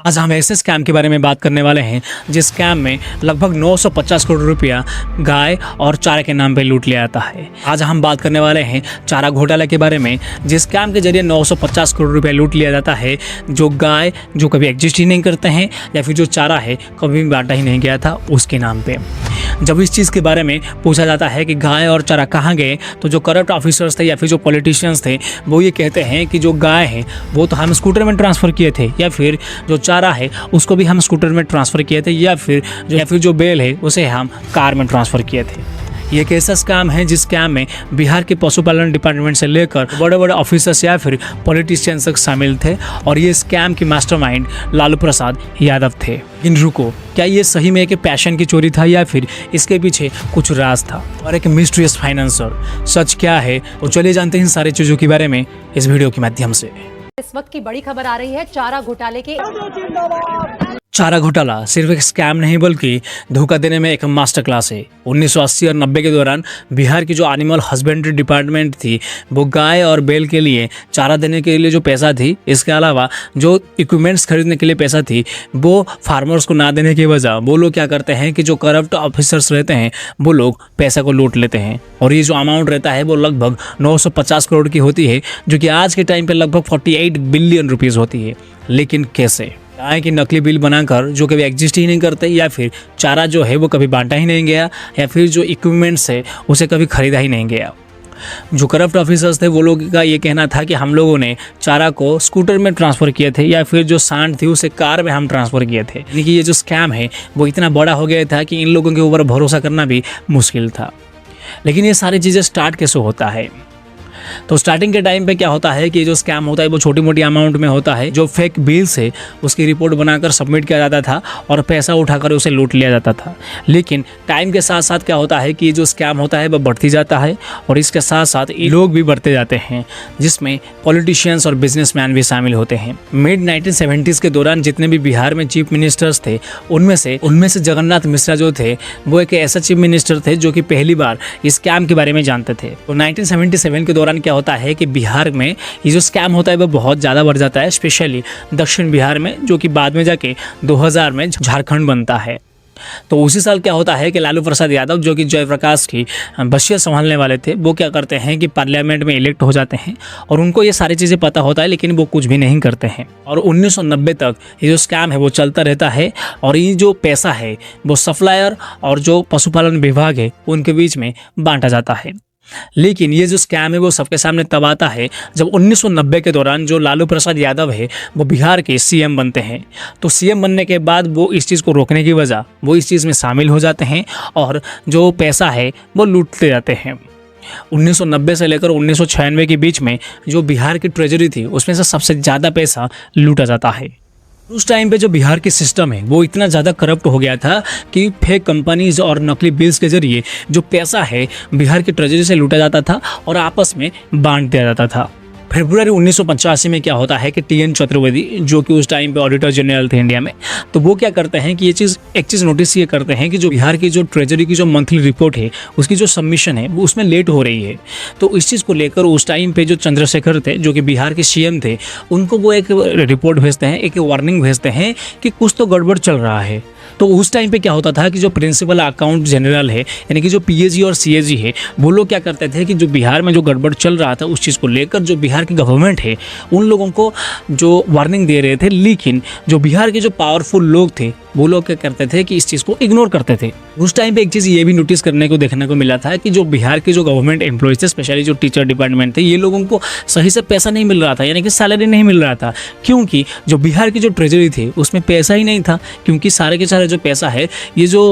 आज हम ऐसे स्कैम के बारे में बात करने वाले हैं जिस स्कैम में लगभग 950 करोड़ रुपया गाय और चारा के नाम पे लूट लिया जाता है। आज हम बात करने वाले हैं चारा घोटाला के बारे में, जिस स्कैम के जरिए 950 करोड़ रुपया लूट लिया जाता है। जो गाय जो कभी एग्जिस्ट ही नहीं करते हैं या फिर जो चारा है कभी भी बांटा ही नहीं गया था उसके नाम पे। जब इस चीज़ के बारे में पूछा जाता है कि गाय और चारा कहाँ गए, तो जो करप्ट ऑफिसर्स थे या फिर जो पॉलिटिशियंस थे वो ये कहते हैं कि जो गाय है वो तो हम स्कूटर में ट्रांसफ़र किए थे, या फिर जो चारा है उसको भी हम स्कूटर में ट्रांसफ़र किए थे, या फिर जो बेल है उसे हम कार में ट्रांसफ़र किए थे। ये एक ऐसा स्कैम है जिस स्कैम में बिहार के पशुपालन डिपार्टमेंट से लेकर बड़े बड़े ऑफिसर्स या फिर पॉलिटिशियंस तक शामिल थे, और ये स्कैम की मास्टरमाइंड लालू प्रसाद यादव थे। लेकिन रुको, क्या ये सही में एक पैशन की चोरी था या फिर इसके पीछे कुछ राज था और एक मिस्टीरियस फाइनेंसर? सच क्या है तो चलिए जानते हैं इन सारी चीज़ों के बारे में इस वीडियो के माध्यम से। इस वक्त की बड़ी खबर आ रही है चारा घोटाले की। चारा घोटाला सिर्फ एक स्कैम नहीं बल्कि धोखा देने में एक मास्टर क्लास है। 1980 और 90 के दौरान बिहार की जो एनिमल हस्बेंड्री डिपार्टमेंट थी वो गाय और बैल के लिए चारा देने के लिए जो पैसा थी, इसके अलावा जो इक्विपमेंट्स खरीदने के लिए पैसा थी, वो फार्मर्स को ना देने की वजह वो लोग क्या करते हैं कि जो करप्ट ऑफिसर्स रहते हैं वो लोग पैसा को लूट लेते हैं। और ये जो अमाउंट रहता है वो लगभग 950 करोड़ की होती है, जो कि आज के टाइम पे लगभग 48 बिलियन रुपीज़ होती है। लेकिन कैसे? गाय की नकली बिल बनाकर जो कभी एग्जिस्ट ही नहीं करते, या फिर चारा जो है वो कभी बांटा ही नहीं गया, या फिर जो इक्विपमेंट्स है उसे कभी खरीदा ही नहीं गया। जो करप्ट ऑफिसर्स थे वो लोग का ये कहना था कि हम लोगों ने चारा को स्कूटर में ट्रांसफ़र किए थे, या फिर जो सांड थी उसे कार में हम ट्रांसफ़र किए थे। यानी कि ये जो स्कैम है वो इतना बड़ा हो गया था कि इन लोगों के ऊपर भरोसा करना भी मुश्किल था। लेकिन ये सारी चीज़ें स्टार्ट कैसे होता है? तो स्टार्टिंग के टाइम पे क्या होता है कि जो स्कैम होता है वो छोटी मोटी अमाउंट में होता है। जो फेक बिल्स है उसकी रिपोर्ट बनाकर सबमिट किया जाता था और पैसा उठाकर उसे लूट लिया जाता था। लेकिन टाइम के साथ साथ क्या होता है कि जो स्कैम होता है वो बढ़ती जाता है, और इसके साथ साथ लोग भी बढ़ते जाते हैं, जिसमें पॉलिटिशियंस और बिजनेसमैन भी शामिल होते हैं। मिड 1970s के दौरान जितने भी बिहार में चीफ मिनिस्टर्स थे उनमें से जगन्नाथ मिश्रा जो थे वो एक ऐसा चीफ मिनिस्टर थे जो कि पहली बार इस स्कैम के बारे में जानते थे। तो 1977 के दौरान क्या होता है कि बिहार में ये जो स्कैम होता है वो बहुत ज़्यादा बढ़ जाता है, स्पेशली दक्षिण बिहार में, जो कि बाद में जाके 2000 में झारखंड बनता है। तो उसी साल क्या होता है कि लालू प्रसाद यादव जो कि जयप्रकाश की बसिया संभालने वाले थे, वो क्या करते हैं कि पार्लियामेंट में इलेक्ट हो जाते हैं, और उनको ये सारी चीज़ें पता होता है लेकिन वो कुछ भी नहीं करते हैं। और 1990 तक ये जो स्कैम है वो चलता रहता है, और ये जो पैसा है वो सप्लायर और जो पशुपालन विभाग है उनके बीच में बांटा जाता है। लेकिन ये जो स्कैम है वो सबके सामने तब आता है जब 1990 के दौरान जो लालू प्रसाद यादव है वो बिहार के सीएम बनते हैं। तो सीएम बनने के बाद वो इस चीज़ को रोकने की वजह वो इस चीज़ में शामिल हो जाते हैं और जो पैसा है वो लूटते जाते हैं। 1990 से लेकर 1996 के बीच में जो बिहार की ट्रेजरी थी उसमें से सबसे ज़्यादा पैसा लूटा जाता है। उस टाइम पे जो बिहार की सिस्टम है वो इतना ज़्यादा करप्ट हो गया था कि फेक कंपनीज और नकली बिल्स के जरिए जो पैसा है बिहार की ट्रेजरी से लूटा जाता था और आपस में बांट दिया जाता था। फरवरी 1985 में क्या होता है कि टीएन चतुर्वेदी जो कि उस टाइम पे ऑडिटर जनरल थे इंडिया में, तो वो क्या करते हैं कि एक चीज़ नोटिस ये करते हैं कि जो बिहार की जो ट्रेजरी की जो मंथली रिपोर्ट है उसकी जो सबमिशन है वो उसमें लेट हो रही है। तो इस चीज़ को लेकर उस टाइम पे जो चंद्रशेखर थे जो कि बिहार के सीएम थे, उनको वो एक रिपोर्ट भेजते हैं, एक वार्निंग भेजते हैं कि कुछ तो गड़बड़ चल रहा है। तो उस टाइम पे क्या होता था कि जो प्रिंसिपल अकाउंट जनरल है यानी कि जो पीएजी और सीएजी है वो लोग क्या करते थे कि जो बिहार में जो गड़बड़ चल रहा था उस चीज़ को लेकर जो बिहार की गवर्नमेंट है उन लोगों को जो वार्निंग दे रहे थे, लेकिन जो बिहार के जो पावरफुल लोग थे वो लोग क्या करते थे कि इस चीज़ को इग्नोर करते थे। उस टाइम पे एक चीज़ ये भी नोटिस करने को देखने को मिला था कि जो बिहार के जो गवर्नमेंट एम्प्लॉयज़ थे, स्पेशली जो टीचर डिपार्टमेंट थे, ये लोगों को सही से पैसा नहीं मिल रहा था, यानी कि सैलरी नहीं मिल रहा था, क्योंकि जो बिहार की जो ट्रेजरी थी उसमें पैसा ही नहीं था। क्योंकि सारे के सारे जो पैसा है ये जो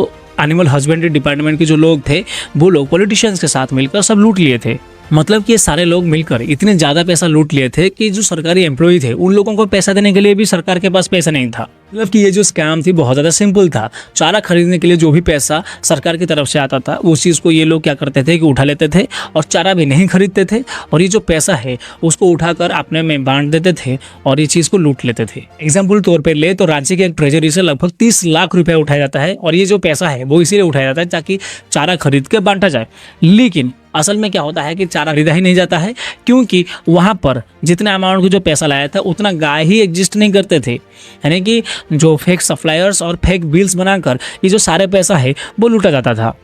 एनिमल हस्बेंड्री डिपार्टमेंट के जो लोग थे वो लोग पॉलिटिशियंस के साथ मिलकर सब लूट लिए थे। मतलब कि ये सारे लोग मिलकर इतने ज़्यादा पैसा लूट लिए थे कि जो सरकारी एम्प्लॉय थे उन लोगों को पैसा देने के लिए भी सरकार के पास पैसा नहीं था। मतलब कि ये जो स्कैम थी बहुत ज़्यादा सिंपल था। चारा खरीदने के लिए जो भी पैसा सरकार की तरफ से आता था उस चीज़ को ये लोग क्या करते थे कि उठा लेते थे, और चारा भी नहीं खरीदते थे, और ये जो पैसा है उसको उठाकर अपने में बांट देते थे और ये चीज़ को लूट लेते थे। एग्जाम्पल तौर पर ले तो राज्य के एक ट्रेजरी से लगभग 30 लाख रुपये उठाया जाता है, और ये जो पैसा है वो इसीलिए उठाया जाता है ताकि चारा खरीद के बांटा जाए। लेकिन असल में क्या होता है कि चारा खरीदा ही नहीं जाता है, क्योंकि वहाँ पर जितना अमाउंट को जो पैसा लाया था उतना गाय ही एग्जिस्ट नहीं करते थे। यानी कि जो फेक सप्लायर्स और फेक बिल्स बनाकर ये जो सारे पैसा है वो लूटा जाता था।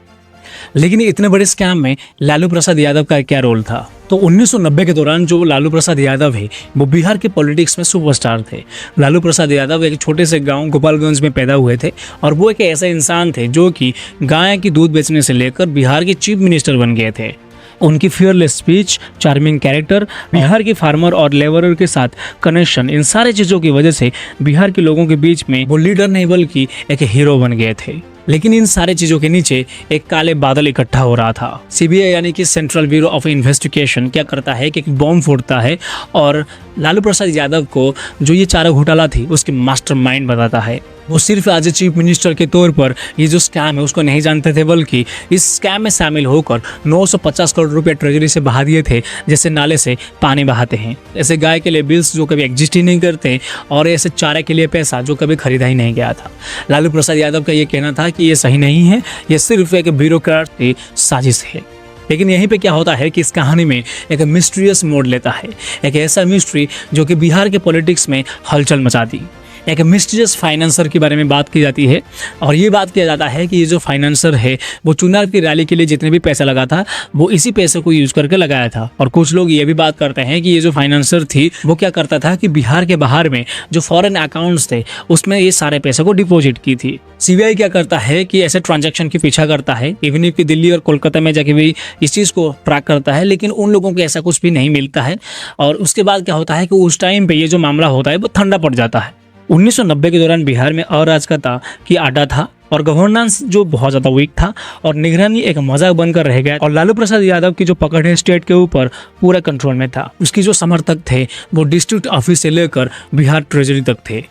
लेकिन इतने बड़े स्कैम में लालू प्रसाद यादव का क्या रोल था? तो 1990 के दौरान जो लालू प्रसाद यादव है वो बिहार के पॉलिटिक्स में सुपरस्टार थे। लालू प्रसाद यादव एक छोटे से गांव गोपालगंज में पैदा हुए थे और वो एक ऐसे इंसान थे जो कि गाय की दूध बेचने से लेकर बिहार के चीफ मिनिस्टर बन गए थे। उनकी fearless speech, charming character, Bihar के फार्मर और लेबरर के साथ कनेक्शन, इन सारे चीज़ों की वजह से बिहार के लोगों के बीच में वो लीडर नहीं बल्कि एक हीरो बन गए थे। लेकिन इन सारे चीज़ों के नीचे एक काले बादल इकट्ठा हो रहा था। सीबीआई यानी कि सेंट्रल ब्यूरो ऑफ इन्वेस्टिगेशन क्या करता है कि एक बॉम्ब फोड़ता है और लालू प्रसाद यादव को जो ये चारा घोटाला थी उसके मास्टरमाइंड बताता है। वो सिर्फ एज ए चीफ मिनिस्टर के तौर पर ये जो स्कैम है उसको नहीं जानते थे, बल्कि इस स्कैम में शामिल होकर 950 करोड़ रुपए ट्रेजरी से बहा दिए थे, जैसे नाले से पानी बहाते हैं। ऐसे गाय के लिए बिल्स जो कभी एग्जिस्ट ही नहीं करते और ऐसे चारे के लिए पैसा जो कभी खरीदा ही नहीं गया था। लालू प्रसाद यादव का ये कहना था कि ये सही नहीं है, ये सिर्फ एक ब्यूरोक्रेट की साजिश है। लेकिन यहीं पे क्या होता है कि इस कहानी में एक मिस्टीरियस मोड़ लेता है, एक ऐसा मिस्ट्री जो कि बिहार के पॉलिटिक्स में हलचल मचा दी। एक मिस्टीरियस फाइनेंसर के बारे में बात की जाती है और ये बात किया जाता है कि ये जो फाइनेंसर है वो चुनाव की रैली के लिए जितने भी पैसा लगा था वो इसी पैसे को यूज करके लगाया था। और कुछ लोग ये भी बात करते हैं कि ये जो फाइनेंसर थी वो क्या करता था कि बिहार के बाहर में जो फॉरेन अकाउंट्स थे उसमें ये सारे पैसे को डिपॉजिट की थी। सीबीआई क्या करता है कि ऐसे ट्रांजैक्शन की पीछा करता है, इवन कि दिल्ली और कोलकाता में जाके भी इस चीज़ को ट्रैक करता है, लेकिन उन लोगों को ऐसा कुछ भी नहीं मिलता है। और उसके बाद क्या होता है कि उस टाइम पे ये जो मामला होता है वो ठंडा पड़ जाता है। 1990 के दौरान बिहार में अराजकता की आड़ा था और गवर्नेंस जो बहुत ज़्यादा वीक था और निगरानी एक मजाक बनकर रह गया। और लालू प्रसाद यादव की जो पकड़ है स्टेट के ऊपर पूरा कंट्रोल में था। उसकी जो समर्थक थे वो डिस्ट्रिक्ट ऑफिस से लेकर बिहार ट्रेजरी तक थे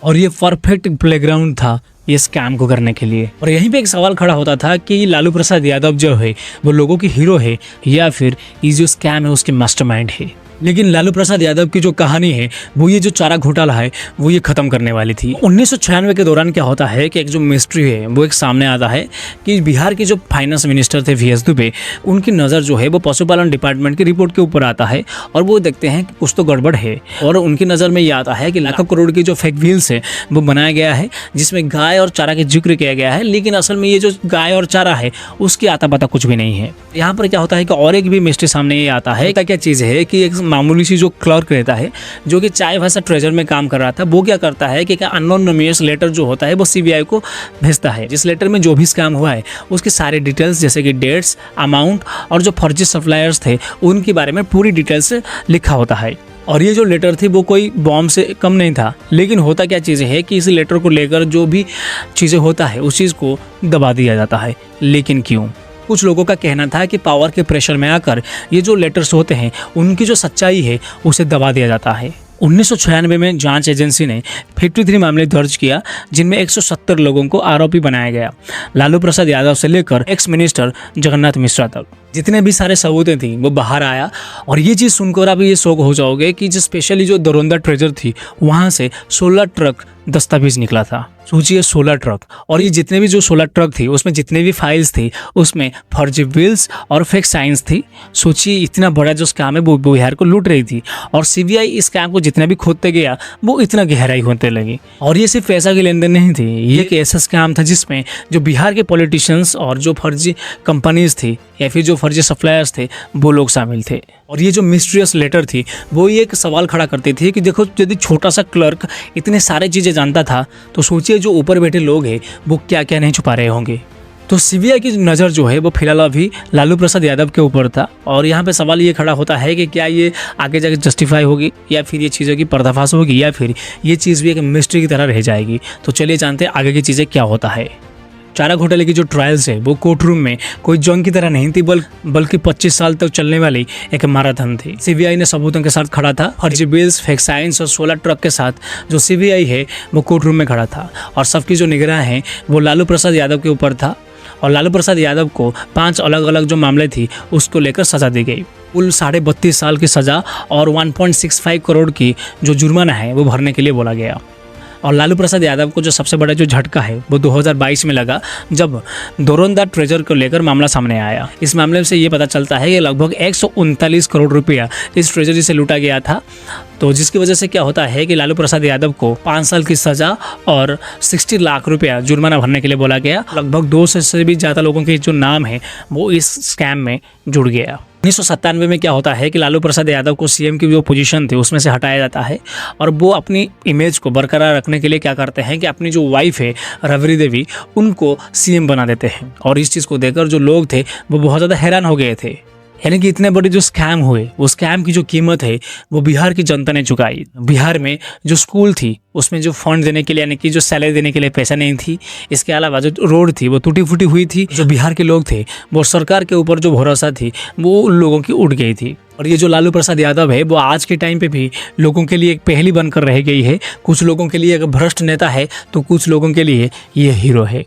और ये परफेक्ट प्लेग्राउंड था ये स्कैम को करने के लिए। और यहीं पे एक सवाल खड़ा होता था कि लालू प्रसाद यादव जो है वो लोगों की हीरो है या फिर ये जो स्कैम है उसके मास्टरमाइंड है। लेकिन लालू प्रसाद यादव की जो कहानी है वो ये जो चारा घोटाला है वो ये खत्म करने वाली थी। 1996 के दौरान क्या होता है कि एक जो मिस्ट्री है वो एक सामने आता है कि बिहार के जो फाइनेंस मिनिस्टर थे वी एस दुबे, उनकी नज़र जो है वो पशुपालन डिपार्टमेंट की रिपोर्ट के ऊपर आता है और वो देखते हैं कि कुछ तो गड़बड़ है। और उनकी नज़र में ये आता है कि लाखों करोड़ की जो फेक व्हील्स है वो बनाया गया है जिसमें गाय और चारा का जिक्र किया गया है, लेकिन असल में ये जो गाय और चारा है उसकी आता पता कुछ भी नहीं है। यहाँ पर क्या होता है कि और एक भी मिस्ट्री सामने ये आता है। क्या चीज़ है कि एक मामूली सी जो क्लर्क रहता है जो कि चाय भाषा ट्रेजर में काम कर रहा था, वो क्या करता है कि अनोनिमस लेटर जो होता है वो सीबीआई को भेजता है, जिस लेटर में जो भी स्कैम हुआ है उसके सारे डिटेल्स जैसे कि डेट्स, अमाउंट और जो फर्जी सप्लायर्स थे उनके बारे में पूरी डिटेल्स लिखा होता है। और ये जो लेटर थी वो कोई बॉम्ब से कम नहीं था। लेकिन होता क्या चीज़ है कि इस लेटर को लेकर जो भी चीज़ें होता है उस चीज़ को दबा दिया जाता है। लेकिन क्यों? कुछ लोगों का कहना था कि पावर के प्रेशर में आकर ये जो लेटर्स होते हैं उनकी जो सच्चाई है उसे दबा दिया जाता है। 1996 में जांच एजेंसी ने 53 मामले दर्ज किया जिनमें 170 लोगों को आरोपी बनाया गया, लालू प्रसाद यादव से लेकर एक्स मिनिस्टर जगन्नाथ मिश्रा तक। जितने भी सारे सबूतें थी वो बाहर आया और ये चीज़ सुनकर आप ये शौक हो जाओगे कि जो स्पेशली जो दरोंदा ट्रेजर थी वहाँ से 16 ट्रक दस्तावेज निकला था। सोचिए 16 ट्रक, और ये जितने भी जो 16 ट्रक थी उसमें जितने भी फाइल्स थी उसमें फर्जी बिल्स और फेक साइंस थी। सोचिए इतना बड़ा जो स्कैम है वो बिहार को लूट रही थी और सीबीआई इस स्कैम को जितना भी खोदते गया वो इतना गहराई होते लगी। और ये सिर्फ पैसा की लेन देन नहीं थी, ये एक ऐसा स्कैम था जिसमें जो बिहार के पॉलिटिशियंस और जो फर्जी कंपनीज थी या फिर जो फर्जी सप्लायर्स थे वो लोग शामिल थे। और ये जो मिस्टीरियस लेटर थी वो ये एक सवाल खड़ा करती थी कि देखो यदि छोटा सा क्लर्क इतने सारे चीज़ें जानता था तो सोचिए जो ऊपर बैठे लोग हैं वो क्या क्या नहीं छुपा रहे होंगे। तो सीबीआई की नज़र जो है वो फिलहाल अभी लालू प्रसाद यादव के ऊपर था। और यहाँ पे सवाल ये खड़ा होता है कि क्या ये आगे जाके जस्टिफाई होगी या फिर ये चीज़ों की पर्दाफाश होगी या फिर ये चीज़ भी एक मिस्ट्री की तरह रह जाएगी। तो चलिए जानते हैं आगे की चीज़ें क्या होता है। चारा घोटाले की जो ट्रायल्स है वो कोर्ट रूम में कोई जंग की तरह नहीं थी बल्कि 25 साल तक चलने वाली एक मैराथन थी। सीबीआई ने सबूतों के साथ खड़ा था, फर्जी बिल्स, फेक साइंस और 16 ट्रक के साथ जो सीबीआई है वो कोर्ट रूम में खड़ा था और सबकी जो निगरान है वो लालू प्रसाद यादव के ऊपर था। और लालू प्रसाद यादव को 5 अलग अलग जो मामले थी उसको लेकर सजा दी गई। कुल 32.5 साल की सजा और 1.65 करोड़ की जो जुर्माना है वो भरने के लिए बोला गया। और लालू प्रसाद यादव को जो सबसे बड़ा जो झटका है वो 2022 में लगा, जब धुरंधर ट्रेजर को लेकर मामला सामने आया। इस मामले से ये पता चलता है कि लगभग 139 करोड़ रुपया इस ट्रेजरी से लूटा गया था। तो जिसकी वजह से क्या होता है कि लालू प्रसाद यादव को 5 साल की सजा और 60 लाख रुपया जुर्माना भरने के लिए बोला गया। लगभग 200 से भी ज़्यादा लोगों के जो नाम है वो इस स्कैम में जुड़ गया। 1997 में क्या होता है कि लालू प्रसाद यादव को सीएम की जो पोजीशन थी उसमें से हटाया जाता है और वो अपनी इमेज को बरकरार रखने के लिए क्या करते हैं कि अपनी जो वाइफ है रबड़ी देवी उनको सीएम बना देते हैं। और इस चीज़ को देखकर जो लोग थे वो बहुत ज़्यादा हैरान हो गए थे, यानी कि इतने बड़े जो स्कैम हुए वो स्कैम की जो कीमत है वो बिहार की जनता ने चुकाई। बिहार में जो स्कूल थी उसमें जो फंड देने के लिए यानी कि जो सैलरी देने के लिए पैसा नहीं थी, इसके अलावा जो रोड थी वो टूटी फूटी हुई थी। जो बिहार के लोग थे वो सरकार के ऊपर जो भरोसा थी वो उन लोगों की उठ गई थी। और ये जो लालू प्रसाद यादव है वो आज के टाइम पे भी लोगों के लिए एक पहेली बनकर रह गई है। कुछ लोगों के लिए एक भ्रष्ट नेता है तो कुछ लोगों के लिए ये हीरो है।